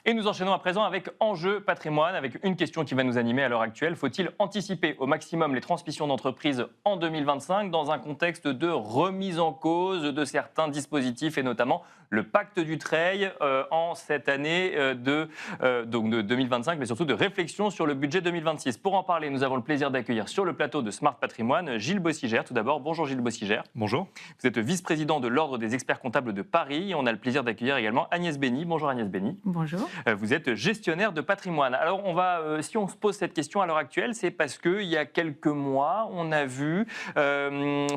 Et nous enchaînons à présent avec Enjeu patrimoine, avec une question qui va nous animer à l'heure actuelle. Faut-il anticiper au maximum les transmissions d'entreprises en 2025 dans un contexte de remise en cause de certains dispositifs et notamment le pacte Dutreil en cette année donc de 2025, mais surtout de réflexion sur le budget 2026. Pour en parler, nous avons le plaisir d'accueillir sur le plateau de Smart Patrimoine Gilles Bossigère. Tout d'abord, bonjour Gilles Bossigère. Bonjour. Vous êtes vice-président de l'Ordre des experts comptables de Paris. Et on a le plaisir d'accueillir également Agnès Bény. Bonjour Agnès Bény. Bonjour. Vous êtes gestionnaire de patrimoine. Alors, si on se pose cette question à l'heure actuelle, c'est parce qu'il y a quelques mois, on a vu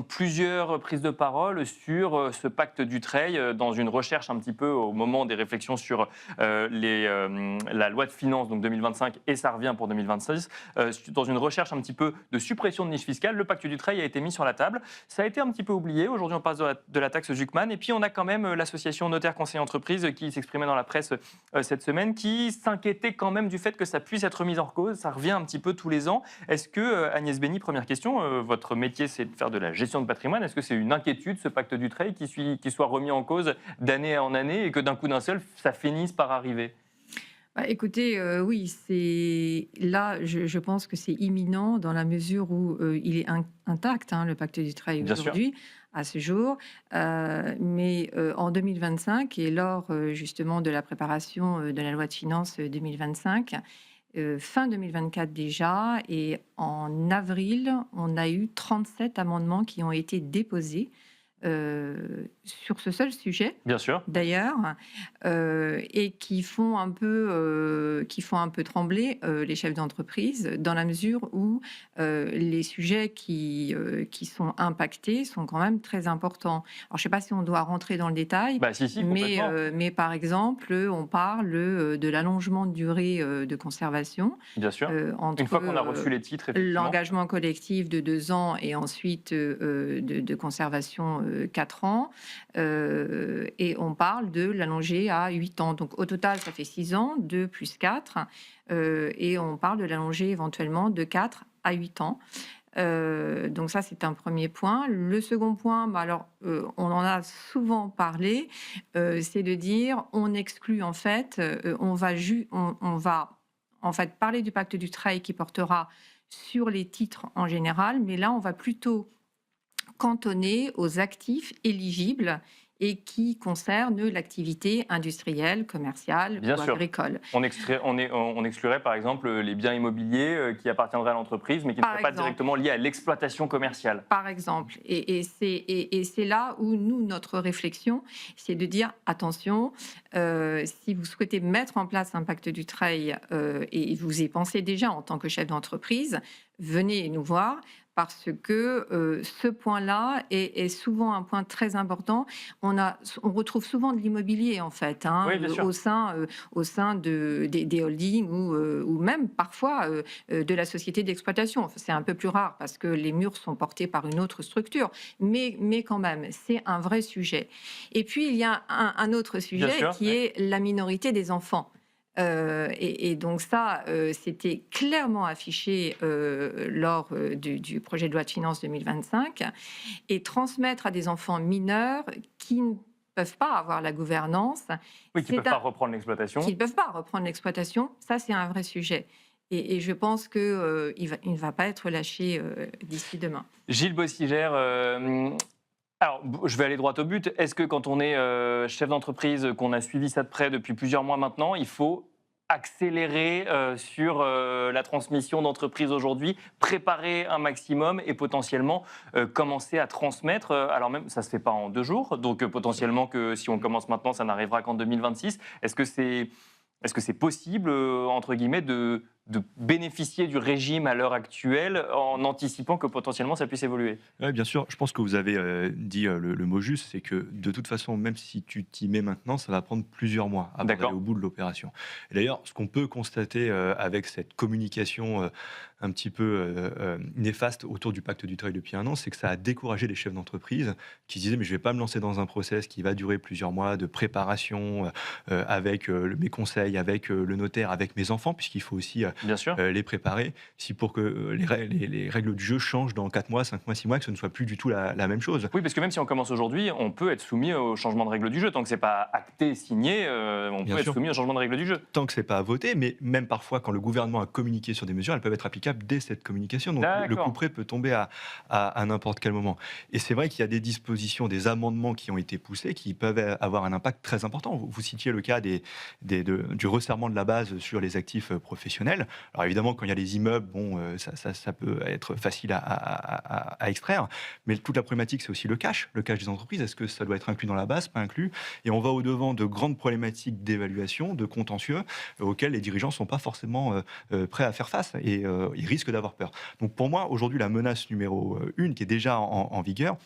plusieurs prises de parole sur ce pacte Dutreil dans une recherche un petit peu au moment des réflexions sur la loi de finances donc 2025 et ça revient pour 2026. Dans une recherche un petit peu de suppression de niche fiscale, le pacte Dutreil a été mis sur la table. Ça a été un petit peu oublié. Aujourd'hui, on passe de la taxe Zuckman. Et puis, on a quand même l'association Notaire Conseil Entreprise qui s'exprimait dans la presse cette semaine, qui s'inquiétait quand même du fait que ça puisse être mis en cause. Ça revient un petit peu tous les ans. Est-ce que, Agnès Bény, première question, votre métier c'est de faire de la gestion de patrimoine, est-ce que c'est une inquiétude, ce pacte Dutreil, qui soit remis en cause d'année en année et que d'un coup d'un seul, ça finisse par arriver ? Écoutez, oui, là, je pense que c'est imminent dans la mesure où il est intact, le pacte Dutreil aujourd'hui, à ce jour. Mais en 2025, et lors justement de la préparation de la loi de finances 2025, fin 2024 déjà, et en avril, on a eu 37 amendements qui ont été déposés sur ce seul sujet, bien sûr, d'ailleurs, et qui font un peu trembler les chefs d'entreprise, dans la mesure où les sujets qui sont impactés sont quand même très importants. Alors, je ne sais pas si on doit rentrer dans le détail, si, mais par exemple, on parle de l'allongement de durée de conservation. Bien sûr. Entre, une fois qu'on a reçu les titres, l'engagement collectif de 2 ans et ensuite de conservation 4 ans. Et on parle de l'allonger à 8 ans. Donc au total, ça fait 6 ans, 2 plus 4. Et on parle de l'allonger éventuellement de 4 à 8 ans. Donc ça, c'est un premier point. Le second point, on en a souvent parlé, c'est de dire on exclut en fait, on va en fait parler du pacte Dutreil qui portera sur les titres en général, mais là, on va plutôt cantonné aux actifs éligibles et qui concernent l'activité industrielle, commerciale Bien ou sûr. agricole. On exclurait par exemple les biens immobiliers qui appartiendraient à l'entreprise mais qui ne seraient pas directement liés à l'exploitation commerciale. Par exemple. Et c'est là où nous, notre réflexion, c'est de dire attention, si vous souhaitez mettre en place un pacte Dutreil et vous y pensez déjà en tant que chef d'entreprise, venez nous voir. Parce que ce point-là est souvent un point très important. On retrouve souvent de l'immobilier, en fait, au sein des holdings ou même parfois de la société d'exploitation. Enfin, c'est un peu plus rare parce que les murs sont portés par une autre structure. Mais quand même, c'est un vrai sujet. Et puis, il y a un autre sujet qui est la minorité des enfants. Et donc ça, c'était clairement affiché lors du projet de loi de finances 2025. Et transmettre à des enfants mineurs qui ne peuvent pas avoir la gouvernance... Oui, qui ne peuvent pas reprendre l'exploitation. Qui ne peuvent pas reprendre l'exploitation, ça c'est un vrai sujet. Et je pense qu'il ne va pas être lâché d'ici demain. Gilles Bossigère... Alors, je vais aller droit au but. Est-ce que quand on est chef d'entreprise, qu'on a suivi ça de près depuis plusieurs mois maintenant, il faut accélérer sur la transmission d'entreprise aujourd'hui, préparer un maximum et potentiellement commencer à transmettre, alors même ça ne se fait pas en 2 jours, donc potentiellement que si on commence maintenant, ça n'arrivera qu'en 2026. Est-ce que c'est possible, entre guillemets, de bénéficier du régime à l'heure actuelle en anticipant que potentiellement ça puisse évoluer ? Oui, bien sûr. Je pense que vous avez dit le mot juste, c'est que de toute façon, même si tu t'y mets maintenant, ça va prendre plusieurs mois avant d'aller au bout de l'opération. Et d'ailleurs, ce qu'on peut constater avec cette communication un petit peu néfaste autour du pacte du travail depuis un an, c'est que ça a découragé les chefs d'entreprise qui se disaient mais je ne vais pas me lancer dans un process qui va durer plusieurs mois de préparation avec mes conseils, avec le notaire, avec mes enfants, puisqu'il faut aussi Bien sûr. les préparer, si pour que les règles du jeu changent dans 4 mois, 5 mois, 6 mois, que ce ne soit plus du tout la même chose. Oui, parce que même si on commence aujourd'hui, on peut être soumis au changement de règles du jeu. Tant que c'est pas acté, signé, on Bien peut sûr. être soumis au changement de règles du jeu. Tant que c'est pas à voter, mais même parfois quand le gouvernement a communiqué sur des mesures, elles peuvent être applicables dès cette communication. Donc le D'accord. couperet peut tomber à n'importe quel moment. Et c'est vrai qu'il y a des dispositions, des amendements qui ont été poussés qui peuvent avoir un impact très important. Vous citiez le cas du resserrement de la base sur les actifs professionnels. Alors évidemment, quand il y a les immeubles, bon, ça peut être facile à extraire, mais toute la problématique, c'est aussi le cash des entreprises. Est-ce que ça doit être inclus dans la base, pas inclus? Et on va au-devant de grandes problématiques d'évaluation, de contentieux, auxquels les dirigeants ne sont pas forcément prêts à faire face et ils risquent d'avoir peur. Donc pour moi, aujourd'hui, la menace numéro 1, qui est déjà en vigueur,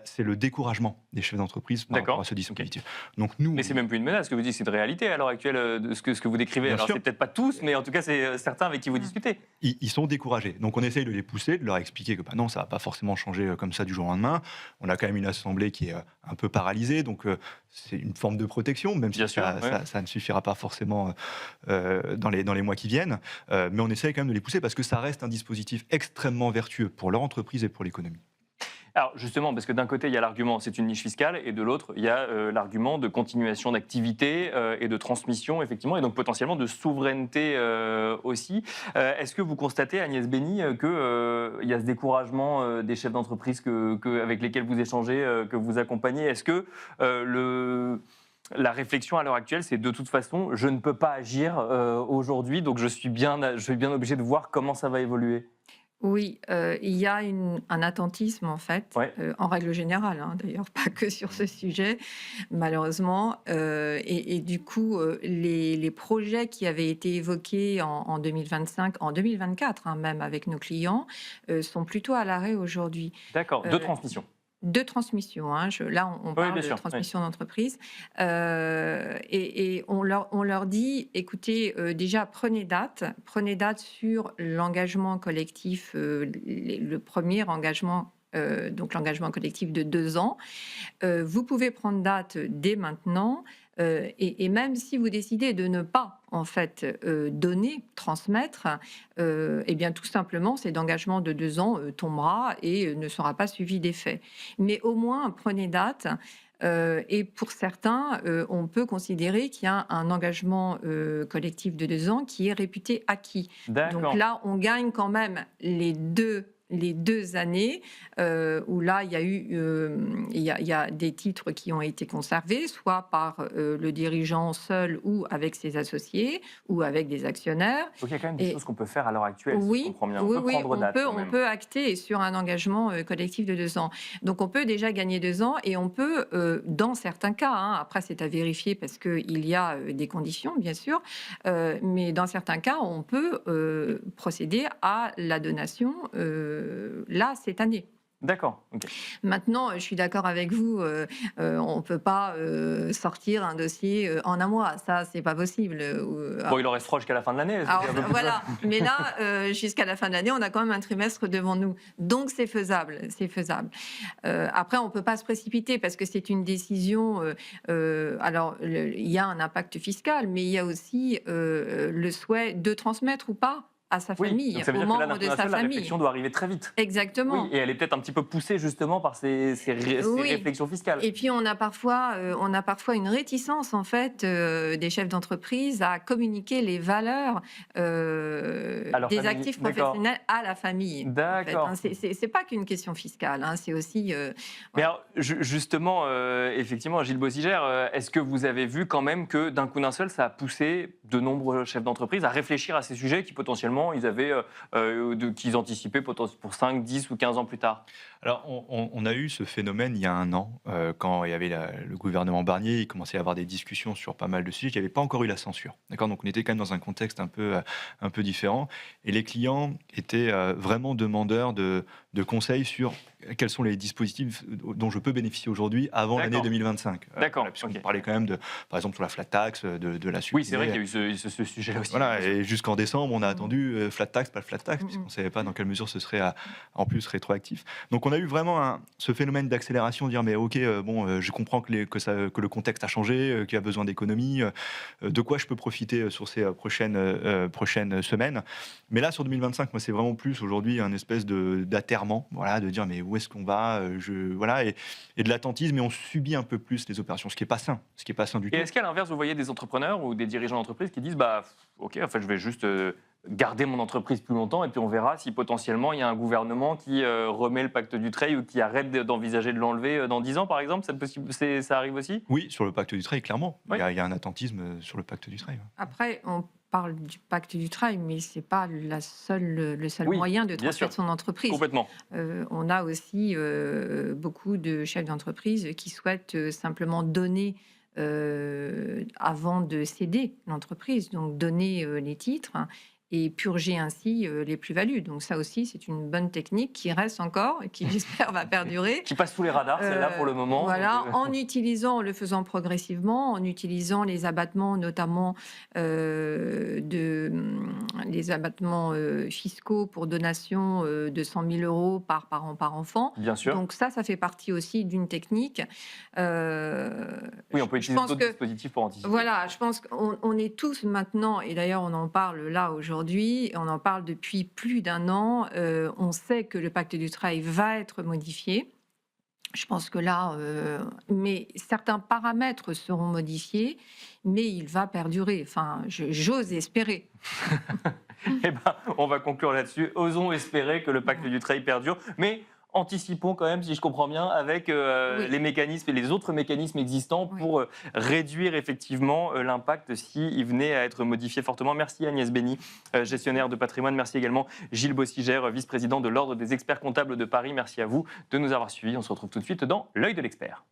c'est le découragement des chefs d'entreprise par rapport à ce dispositif. Donc nous, Mais c'est même plus une menace, ce que vous dites, c'est de réalité à l'heure actuelle, de ce que vous décrivez. Bien Alors sûr. c'est peut-être pas tous, mais en tout cas c'est certains avec qui vous discutez. ils sont découragés. Donc on essaye de les pousser, de leur expliquer que non, ça ne va pas forcément changer comme ça du jour au lendemain. On a quand même une assemblée qui est un peu paralysée, donc c'est une forme de protection, même si Bien sûr, ça ne suffira pas forcément dans les mois qui viennent. Mais on essaye quand même de les pousser parce que ça reste un dispositif extrêmement vertueux pour leur entreprise et pour l'économie. Alors justement, parce que d'un côté, il y a l'argument c'est une niche fiscale, et de l'autre, il y a l'argument de continuation d'activité et de transmission, effectivement, et donc potentiellement de souveraineté aussi. Est-ce que vous constatez, Agnès Bény, qu'il y a ce découragement des chefs d'entreprise avec lesquels vous échangez, que vous accompagnez? Est-ce que la réflexion à l'heure actuelle, c'est de toute façon, je ne peux pas agir aujourd'hui, donc je suis bien obligé de voir comment ça va évoluer? Oui, il y a un attentisme en fait, Ouais. en règle générale, hein, d'ailleurs pas que sur ce sujet, malheureusement. Et du coup, les projets qui avaient été évoqués en 2025, en 2024 hein, même avec nos clients, sont plutôt à l'arrêt aujourd'hui. D'accord, de transmission. De transmission, hein, là on parle bien de sûr, transmission d'entreprise, et on leur dit, écoutez, déjà prenez date sur l'engagement collectif, le premier engagement, donc l'engagement collectif de 2 ans. Vous pouvez prendre date dès maintenant, et même si vous décidez de ne pas en fait transmettre, eh bien tout simplement cet engagement de 2 ans tombera et ne sera pas suivi d'effet. Mais au moins prenez date. Et pour certains, on peut considérer qu'il y a un engagement collectif de 2 ans qui est réputé acquis. D'accord. Donc là, on gagne quand même les deux années où là, il y a eu il y a des titres qui ont été conservés, soit par le dirigeant seul ou avec ses associés ou avec des actionnaires. Donc il y a quand même des choses qu'on peut faire à l'heure actuelle, si je Oui, comprends bien. oui, On peut prendre date quand on même. peut acter sur un engagement collectif de 2 ans. Donc on peut déjà gagner 2 ans et on peut, dans certains cas, hein, après c'est à vérifier parce qu'il y a des conditions, bien sûr, mais dans certains cas, on peut procéder à la donation là, cette année. D'accord, ok. Maintenant, je suis d'accord avec vous, on ne peut pas sortir un dossier en un mois, ça, c'est pas possible. Bon, il en restera jusqu'à la fin de l'année. Alors, voilà, mais là, jusqu'à la fin de l'année, on a quand même un trimestre devant nous. Donc, c'est faisable, c'est faisable. Après, on ne peut pas se précipiter parce que c'est une décision... alors, il y a un impact fiscal, mais il y a aussi le souhait de transmettre ou pas à sa Oui, famille, donc ça veut aux dire que là, membres de sa l'information, la famille. réflexion doit arriver très vite. Exactement. Oui, et elle est peut-être un petit peu poussée justement par ces Oui. réflexions fiscales. Et puis on a parfois une réticence en fait des chefs d'entreprise à communiquer les valeurs des famille, actifs d'accord. professionnels à la famille. En fait, D'accord. hein. C'est pas qu'une question fiscale, hein, c'est aussi. Mais alors, justement, effectivement, Gilles Bossigère, est-ce que vous avez vu quand même que d'un coup d'un seul, ça a poussé de nombreux chefs d'entreprise à réfléchir à ces sujets qui potentiellement, qu'ils anticipaient pour 5, 10 ou 15 ans plus tard? Alors, on a eu ce phénomène il y a un an, quand il y avait le gouvernement Barnier, il commençait à y avoir des discussions sur pas mal de sujets qui n'avaient pas encore eu la censure. D'accord, donc on était quand même dans un contexte un peu différent. Et les clients étaient vraiment demandeurs de conseils sur quels sont les dispositifs dont je peux bénéficier aujourd'hui avant l'année D'accord. 2025. D'accord, Voilà, puisqu'on ok. parlait quand même de, par exemple, sur la flat tax, de la supprimer. Oui, c'est vrai qu'il y a eu ce sujet-là aussi. Voilà, et jusqu'en décembre, on a attendu flat tax, pas flat tax, Mhm. puisqu'on ne savait pas dans quelle mesure ce serait en plus rétroactif. Donc on a eu vraiment ce phénomène d'accélération, dire mais ok, je comprends que le contexte a changé, qu'il y a besoin d'économies, de quoi je peux profiter sur ces prochaines semaines. Mais là, sur 2025, moi, c'est vraiment plus aujourd'hui un espèce d'atterrement, voilà, de dire mais où est-ce qu'on va, voilà, et de l'attentisme, et on subit un peu plus les opérations, ce qui est pas sain, du Et tout. est-ce qu'à l'inverse, vous voyez des entrepreneurs ou des dirigeants d'entreprise qui disent bah, ok, en fait, je vais juste garder mon entreprise plus longtemps et puis on verra si potentiellement il y a un gouvernement qui remet le pacte du Dutreil ou qui arrête d'envisager de l'enlever dans 10 ans, par exemple. Ça arrive aussi? Oui, sur le pacte du Dutreil, clairement. Oui. Il y a un attentisme sur le pacte du Dutreil. Après, on parle du pacte du travail, mais ce n'est pas le seul Oui, moyen de bien sûr. transmettre son entreprise. Complètement. On a aussi beaucoup de chefs d'entreprise qui souhaitent simplement donner avant de céder l'entreprise, donc donner les titres, hein, et purger ainsi les plus-values. Donc ça aussi, c'est une bonne technique qui reste encore et qui, j'espère, va perdurer. Qui passe sous les radars, celle-là, pour le moment. Voilà, Donc, en le faisant progressivement, en utilisant les abattements, notamment les abattements fiscaux pour donation de 100 000 euros par parent par enfant. bien sûr. Donc ça fait partie aussi d'une technique. Oui, on peut utiliser d'autres dispositifs pour anticiper. Voilà, je pense qu'on est tous maintenant, et d'ailleurs on en parle là aujourd'hui, on en parle depuis plus d'un an, on sait que le pacte du travail va être modifié. Je pense que là, mais certains paramètres seront modifiés, mais il va perdurer. Enfin, j'ose espérer. Eh ben, on va conclure là-dessus. Osons espérer que le pacte du Dutreil perdure, mais anticipons quand même, si je comprends bien, avec Oui. les mécanismes et les autres mécanismes existants Oui. pour réduire effectivement l'impact s'il venait à être modifié fortement. Merci Agnès Bény, gestionnaire de patrimoine. Merci également Gilles Bossigère, vice-président de l'Ordre des experts comptables de Paris. Merci à vous de nous avoir suivis. On se retrouve tout de suite dans l'œil de l'expert.